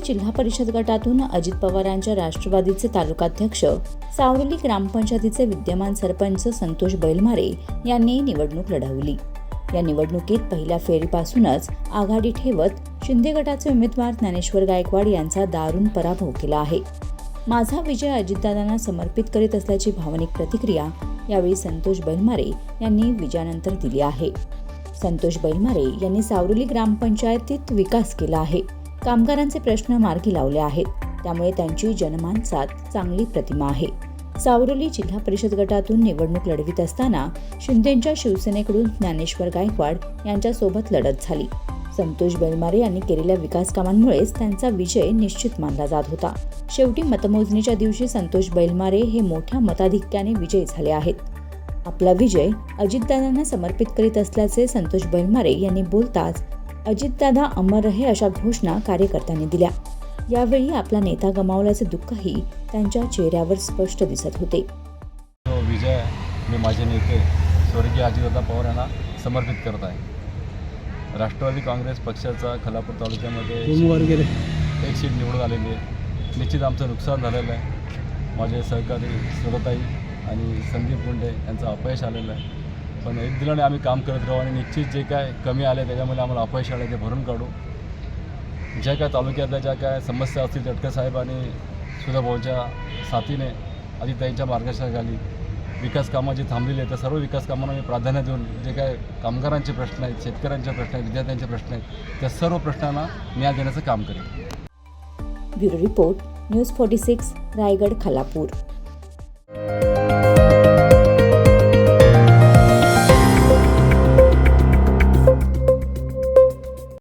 जिल्हा परिषद गटातून अजित पवारांच्या राष्ट्रवादीचे तालुकाध्यक्ष, सावरोली ग्रामपंचायतीचे विद्यमान सरपंच संतोष बैलमारे यांनी निवडणूक लढवली। या निवडणुकीत पहिल्या फेरीपासूनच आघाडी ठेवत शिंदे गटाचे उमेदवार ज्ञानेश्वर गायकवाड यांचा दारुण पराभव केला आहे। माझा विजय अजितदादांना समर्पित करीत असल्याची भावनिक प्रतिक्रिया यावेळी संतोष बैलमारे यांनी विजयानंतर दिली आहे। संतोष बैलमारे यांनी सावरोली ग्रामपंचायतीत विकास केला आहे, कामगारांचे प्रश्न मार्गी लावले आहेत, त्यामुळे त्यांची जनमानसात चांगली प्रतिमा आहे। सावरोली जिल्हा परिषद गटातून निवडणूक लढवित असताना शिंदेंच्या शिवसेनेकडून ज्ञानेश्वर गायकवाड यांच्यासोबत लढत झाली। संतोष बैलमारे यांनी केलेल्या विकास कामांमुळेच त्यांचा विजय निश्चित मानला जात होता। शेवटी मतमोजणीच्या दिवशी संतोष बैलमारे हे मोठ्या मताधिक्याने विजयी झाले आहेत। आपला विजय अजितदादांना समर्पित करीत असल्याचे संतोष बैलमारे यांनी बोलताच अजितदादा अमर रहे अशा घोषणा कार्यकर्त्यांनी दिल्या। यावेळी आपला नेता गमावल्याचे दुःखही त्यांच्या चेहऱ्यावर स्पष्ट दिसत होते। विजय मी माझे नेते स्वर्गीय अजितदादा पवार यांना समर्पित करत आहे। राष्ट्रवादी काँग्रेस पक्षाचा खलापूर तालुक्यामध्ये एक सीट निवडून आलेली आहे। निश्चित आमचं नुकसान झालेलं आहे। माझे सहकारी सुरताई आणि संदीप गुंडे यांचं अपयश आलेलं आहे, पण एक दिलाने आम्ही काम करत राहू आणि निश्चित जे काय कमी आले त्याच्यामध्ये आम्हाला अपयश आले ते भरून काढू। ज्या काय तालुक्यातल्या ज्या काय समस्या असतील तटकरे साहेब आणि सुधाभाऊच्या साथीने अजितदादांच्या मार्गदर्शनाखाली विकास कामं जी थांबलेली आहेत त्या सर्व विकास कामांना मी प्राधान्य देऊन जे काय कामगारांचे प्रश्न आहेत, शेतकऱ्यांचे प्रश्न आहेत, विद्यार्थ्यांचे प्रश्न आहेत त्या सर्व प्रश्नांना न्याय देण्याचं काम करेल। Bureau report, news 46, Raigad, Khalapur.